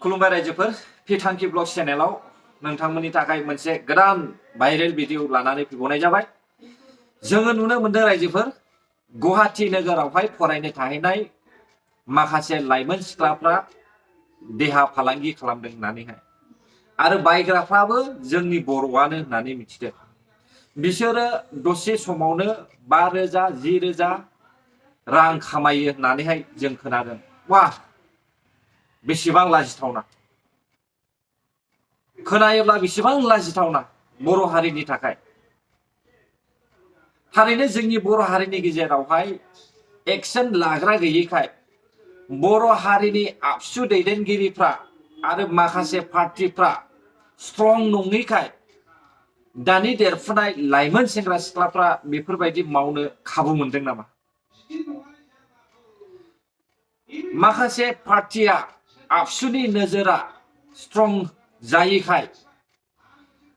खुलुमबाय रायजोफोर फिथांखि ब्लग चेनेलाव नोंथांमोननि थाखाय मोनसे गोदान भाइरेल भिडिअ लानानै फैबावनाय जाबाय। जोङो नुनो मोनदों रायजोफोर गुवाहाटी नोगोरावहाय फरायनो थाहैनाय माखासे लाइमोन सिख्लाफ्रा देहा फालांगि खालामदों होननानैहाय आरो बायग्राफ्राबो जोंनि बर'आनो होननानै मिथिदों। बिसोरो दसे समावनो 5,000 10,000 रां खामायो होननानैहाय जों खोनादों। वाह, बेसेबां लाजिथावना, खोनायोब्ला बेसेबां लाजिथावना बर' हारिनि थाखाय। थारैनो जोंनि बर' हारिनि गेजेरावहाय एक्शन लाग्रा गैयैखाय बर' हारिनि आबसु दैदेनगिरिफ्रा आरो माखासे पार्टिफ्रा स्ट्रं नङैखाय दानि देरफुनाय लाइमोन सेंग्रा सिख्लाफ्रा बेफोरबायदि मावनो खाबु मोनदों नामा? माखासे पार्टिया आबसुनि नोजोरा स्ट्रं जायैखाय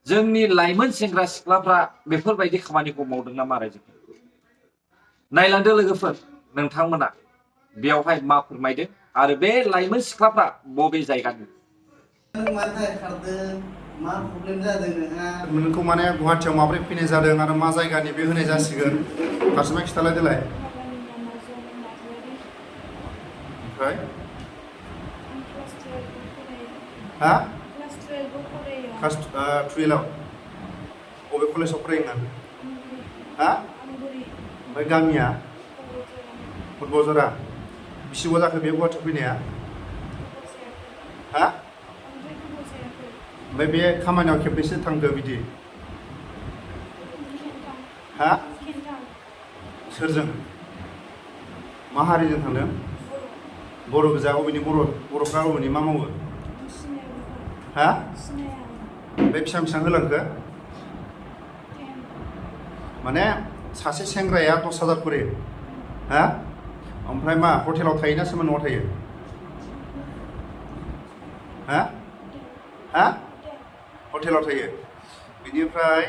जोंनि लाइमोन सेंग्रा सिख्लाफ्रा बेफोरबायदि खामानिखौ मावदों नामा रायजोफोर? नायलांदो लोगोफोर, नोंथांमोना बेयावहाय मा फोरमायदों आरो बे लाइमोन सिख्लाफ्रा बबे जायगानि? नोंखौ माने गुवाहाटीयाव माबोरै फैनाय जादों आरो मा जायगानि बे होनाय जासिगोन फारसेमा खिथालाय देलाय। ओमफ्राय हा क्लास 12आव बबे कलेजाव फरायोमोन? हा ओमफ्राय गामिया फुटबजरा। बेसेबां जाखो बे गुवाहाटीयाव फैनाया? हा ओमफ्राय बे खामानियाव खेबबेसे थांखो बिदि? हा सोरजों, मा हारिजों थांदों? बर' गोजा। अबेनि बर'फ्रा अबेनि मा मावो? हा बे बेसेबां होलांखो? माने सासे सेंग्राया 10,000 खरि, हा ओमफ्राय मा हटेलाव थायोना सोरबा न'आव थायो? हा हा हटेलाव थायो। बेनिफ्राय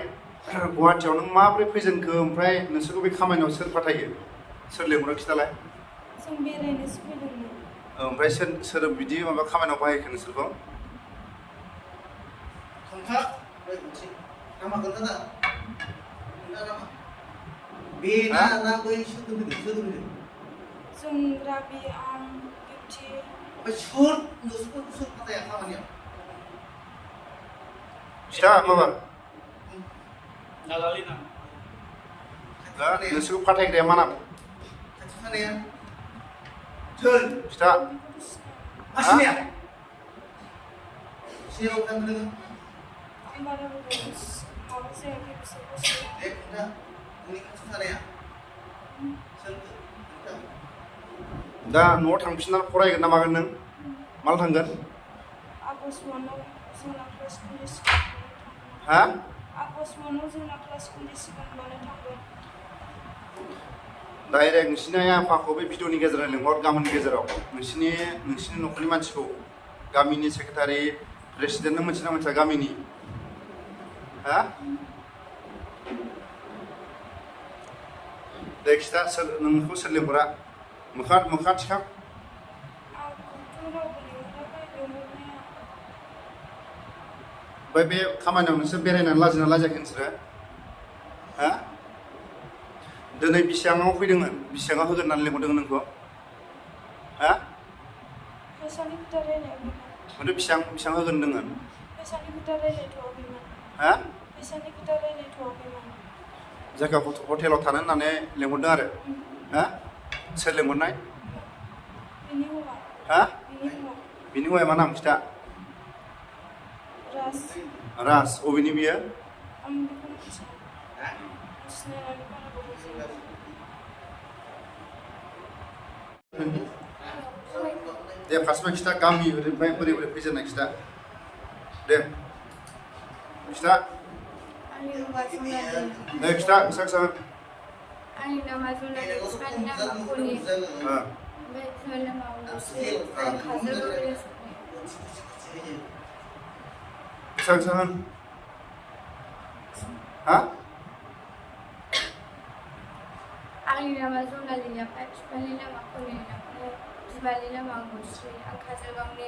गुवाहाटीयाव नों माबोरै फैजेनखो? ओमफ्राय नोंसोरखौ बे खामानियाव सोर फाथायो? सोर लेंहरो खिथालाय। जों बेरायनोसो फैदोंमोन। ओमफ्राय सोर बिदि माबा खामानियाव बाहायखो नोंसोरखौ? जों राबि, आं, बिउटि। खिथा माबा नोंसोरखौ फाथायग्राया मा नाम? खिथा। दा न'आव थांफिननानै फरायगोन ना मागोन नों? माला थांगोन? आगष्ट 1आव जोंना क्लास खुलिसिगोन। हा आगष्ट 1आव जोंना क्लास खुलिसिगोनबानो थांगोन। डाइरेक्ट नोंसिनि आइ आफाखौ बे भिडिअनि गेजेरजों लिंहर, गाबोननि गेजेराव नोंसिनि न'खरनि मानसिखौ, गामिनि सेक्रेटारि प्रेसिडेन्ट नों मोनथिना मोनथिया गामिनि? हा दे खिथा, नोंखौ सोर लिंहरा? मोखां थिखां। ओमफ्राय बे खामानियाव नोंसोर बेरायनानै लाजिना लाजियाखै नोंसोरो? हा दिनै बेसेबाङाव फैदोंमोन? बेसेबाङाव होगोन होननानै लिंहरदोंमोन नोंखौ? हा फैसानि खोथा रायलायाखैमोन। ओमफ्राय बेसेबां होगोन होनदोंमोन? फैसानि खोथा रायलायथ'वाखैमोन। हा फैसानि खोथा रायलायथ'वाखैमोन। जायगायाव हटेलाव थानो होननानै लिंहरदों आरो? हा सोर लिंहरनाय? बिनि हौवा। हा बिनि हौवाया मा नाम खिथा? राज। अबेनि बियो? आं बेखौ मिथिया। सिनायनानै बारा गोबाव जायाखै। दे फार्स्टमा खिथा, गामि ओरैनिफ्राय बोरै फैजेननाय खिथा। दे खिथा। दे खिथा खिथा। आंनि नामा जुनालि, बिफानि नामा कलि। ओमफ्य बिमानि नामा उलुसि। काजलगाव बेसेबां होन? हा आंनि नामा जनालि ओमफ्राय बिफानि नामा कलिन ओमफ्राय बिमानि नामा मुस्रि आं काजलगावनि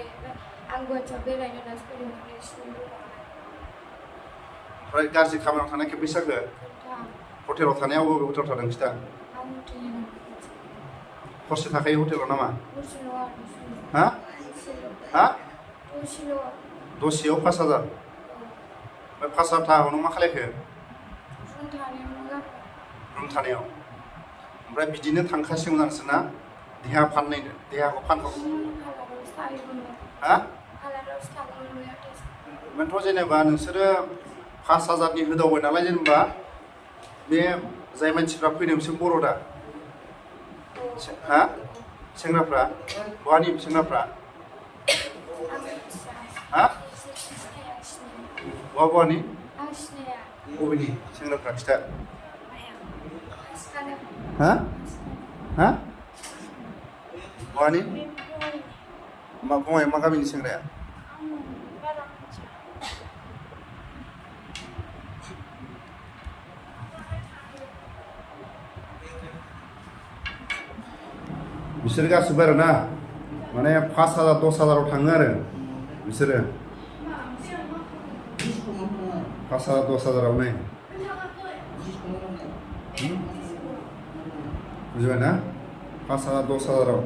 आं गुवाहाटियाव बेरायनो होननासो फैदोंमोन नोंसिनि रुमावहाय ओमफ्राय गाज्रि खामानियाव थानाय खेबबेसे जाखो हटेलाव थानायाव बबे हटेलाव थादों खिथा आं हटेलनि नामा हरसे थाखायो हटेलाव नामा दसेल' हा हा दसेल' दसेयाव 5,000 ओमफ्राय 5,000 थाखाखौ मा खालायखो रुम थानायाव ओमफ्राय बिदिनो थांखासिगोन नोंसोरना देहाखौ फानखाव हा ओमफ्रायथ' जेनेबा नोंसोरो 5,000नि होदावबाय नालाय जेनेबा बे जाय मानसिफ्रा फैदों बिसोर बर' दा हा सेंग्राफ्रा बहानि सेंग्राफ्रा हा बहानि बबेनि सेंग्राफ्रा खिथा हा हा बहानि मा बङाइ मा गामिनि सेंग्राया बिसोर गासिबो आरो ना माने 5,000 10,000 थाङो आरो बिसोरो 5,000 10,000 नै बुझिबाय ना 5,000 10,000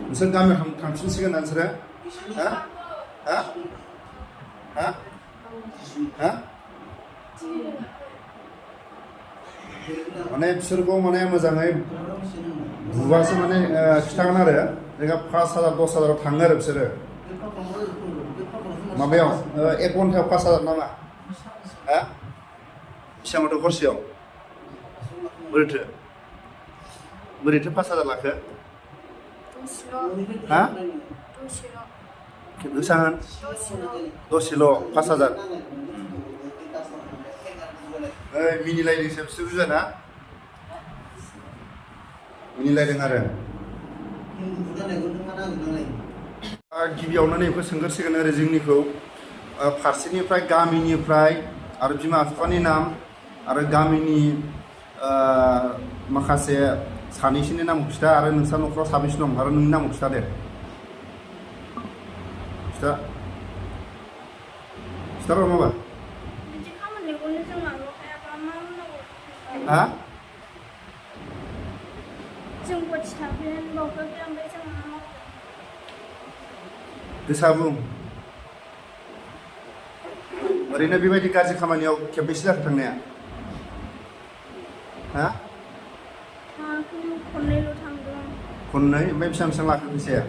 नोंसोर गामियाव थांफिनसिगोन ना नोंसोरो हा हा हा हा माने बिसोरखौ माने मोजाङै बुबासो माने खिथागोन आरो जायगा 5,000 10,000 थाङो आरो बिसोरो माबायाव 1 घन्टायाव 5,000 नामा हा बेसेबांथ' हरसेयाव बोरैथो 5,000 लाखो हा बेसेबां दसेल' 5,000 मिनिलायदोंसो बिसोर बुझा ना मिनिलायदों आरो गिबियावनो नैबेखौ सोंगोरसिगोन ओरै जोंनिखौ फारसेनिफ्राय गामिनिफ्राय आरो बिमा बिफानि नाम आरो गामिनि माखासे सानैसोनि नामखौ खिथा आरो नोंस्रा न'खराव साबेसे दं आरो नोंनि नामखौ खिथा दे खिथार' माबा हा गोसा बुं ओरैनो बेबायदि गाज्रि खामानियाव खेबबेसे जाखो थांनाया हा खननै ओमफ्राय बेसेबां लाखो फैसाया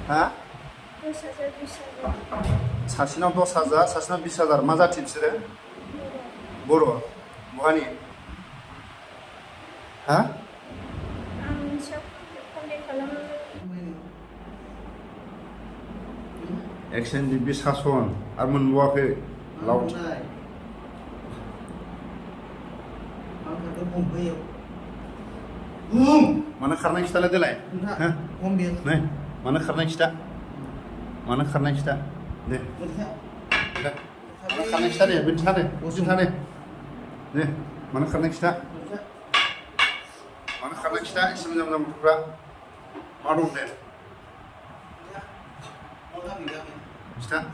हा सासेनाव 10,000 सासेनाव 20,000 मा जाथि बिसोरो बर' बहानि हा एक्सचेन्ज बे सासन आरो मोनबावाखै लावथि मानो खारनाय खिथालाय देलाय नै मानो खारनाय खिथा दे मानो खारनाय खिथा दे बिदिन्था दे मानो खारनाय खिथा एसे मोजां गथ'फ्रा मा दं दे खिथा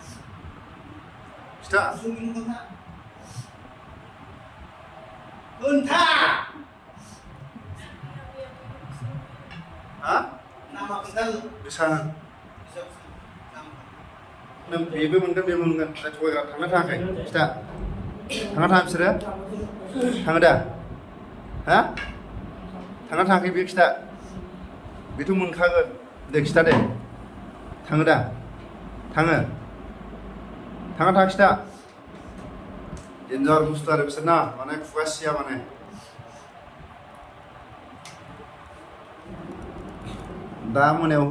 हा बेसेबां नों बेबो मोनगोन थगायग्रा थांना थाङाखै खिथा थाङा बिसोरो थाङो दा हा थाङा थाङाखै बे खिथा बेथ' मोनखागोन दे खिथा दे थाङो दा थाङा खिथा डेन्जार बुस्थु आरो बिसोर ना माने खुगा सिया माने दा मोनायाव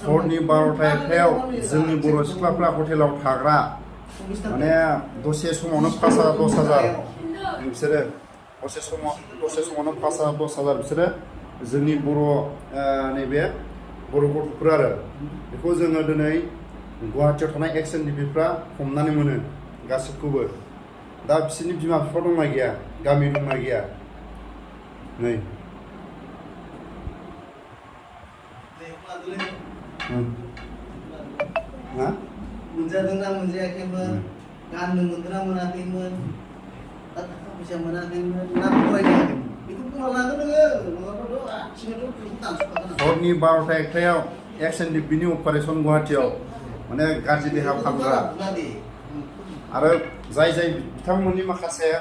हरनि 12:00 जोंनि बर' सिख्लाफ्रा हटेलाव थाग्रा माने दसे समावनो 5,000 10,000 बिसोरो दसे समावनो 5,000 10,000 बिसोरो जोंनि बर' नैबे बर' गथ'फोर आरो बेखौ जोङो दिनै गुवाहाटियाव थानाय एक्स एनडिपिफ्रा हमनानै मोनो गासिबखौबो दा बिसोरनि बिमा बिफा दंना गैया गामि दंना गैया नै मा मोनजादोंना मोनजायाखैमोन गाननो मोनदोंना मोनाखैमोन दा थाखा फैसा मोनाखैमोन ना फरायनायाखैमोन बेखौ बुंना लागोन नोङो नङाबाथ' आथिङाथ' बेखौ दानस'खागोन हरनि 12टा 1टायाव एक्स एनडिपिनि अपारेसन गुवाहाटियाव माने गाज्रि देहा फाहामग्रा आरो जाय बिथांमोननि माखासे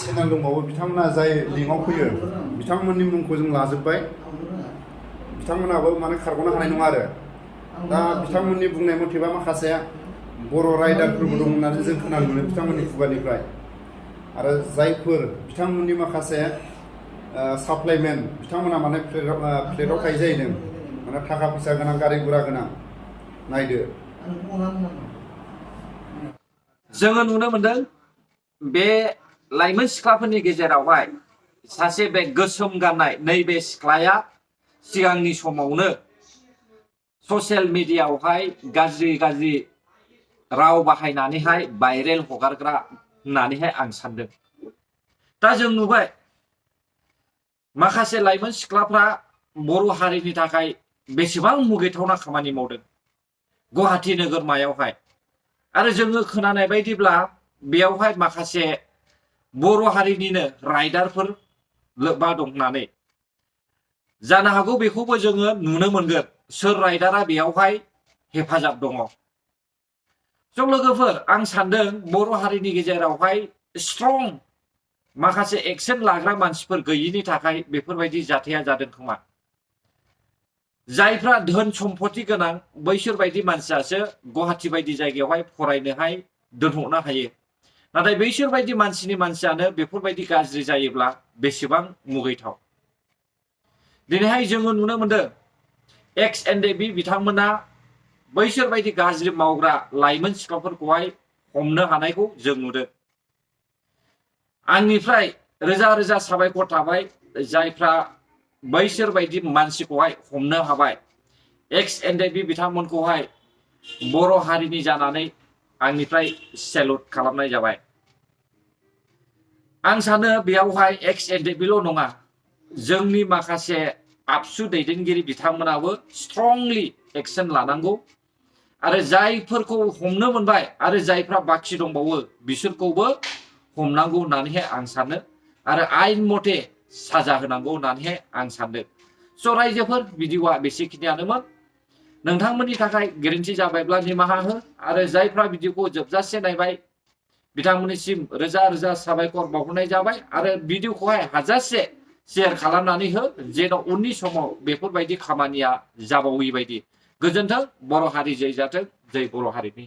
चेनेल दंबावो बिथांमोना जाय लिंकआव फैयो बिथांमोननि मुंखौ जों लाजोब्बाय बिथांमोनाबो माने खारग'नो हानाय नङा आरो दा बिथांमोननि बुंनाय मथेबा माखासे बर' राइडारफोरबो दं होननानै जों खोनानो मोनो बिथांमोननि खुगानिफ्राय आरो जायफोर बिथांमोननि माखासे साप्लाइमेन बिथांमोना माने फ्लेटआव थायो जाहैदों माने थाखा फैसा गोनां गारि गुरा गोनां नायदो जोङो नुनो मोनदों बे लाइमोन सिख्लाफोरनि गेजेरावहाय सासे बे गोसोम गाननाय नैबे सिख्लाया सिगांनि समावनो ससियेल मिडियायावहाय गाज्रि राव बाहायनानैहाय भाइरेल हगारग्रा होननानैहाय आं सानदों दा जों नुबाय माखासे लाइमोन सिख्लाफ्रा बर' हारिनि थाखाय बेसेबां मुगैथावना खामानि मावदों गुवाहाटि नोगोरमायावहाय आरो जोङो खोनानाय बायदिब्ला बेयावहाय माखासे बर' हारिनिनो राइडारफोर लोब्बा दं होननानै जानो हागौ बेखौबो जोङो नुनो मोनगोन सोर राइडारा बेयावहाय हेफाजाब दङ स' लोगोफोर आं सानदों बर' हारिनि गेजेरावहाय स्ट्रं माखासे एक्सन लाग्रा मानसिफोर गैयिनि थाखाय बेफोरबायदि जाथाया जादों खोमा जायफ्रा धोन सम्पति गोनां बैसोर बायदि मानसियासो गुवाहाटि बायदि जायगायावहाय फरायनोहाय दोनहरनो हायो नाथाय बैसोर बायदि मानसियानो बेफोरबायदि गाज्रि जायोब्ला बेसेबां मुगैथाव दिनैहाय जोङो नुनो मोनदों एक्स एनडिपि बिथांमोना बैसोर बायदि गाज्रि मावग्रा लाइमोन सिख्लाफोरखौहाय हमनो हानायखौ जों नुदों आंनिफ्राय रोजा साबायखर थाबाय जायफ्रा बैसोर बायदि मानसिखौहाय हमनो हाबाय एक्स एनडिपि बिथांमोनखौहाय बर' हारिनि जानानै आंनिफ्राय सेलुट खालामनाय जाबाय आं सानो बेयावहाय एक्स एनडिपिल' नङा जोंनि माखासे आबसु दैदेनगिरि बिथांमोनाबो स्ट्रंलि एक्सन लानांगौ आरो जायफोरखौ हमनो मोनबाय आरो जायफ्रा बाखि दंबावो बिसोरखौबो हमनांगौ होननानैहाय आं सानो आरो आयेन मथे साजा होनांगौ होननानैहाय आं सानदों स' रायजोफोर भिडिअआ बेसेखिनियानोमोन नोंथांमोननि थाखाय गोरोन्थि जाबायब्ला निमाहा हो आरो जायफ्रा भिडिअखौ जोबजासे नायबाय बिथांमोननिसिम रोजा साबायखर बावहरनाय जाबाय आरो भिडिअखौहाय हाजासे शेयार खालामनानै हो जेन' उननि समाव बेफोरबायदि खामानिया जाबावै बायदि गोजोन्थों बर' हारि जै जाथों जै बर' हारिनि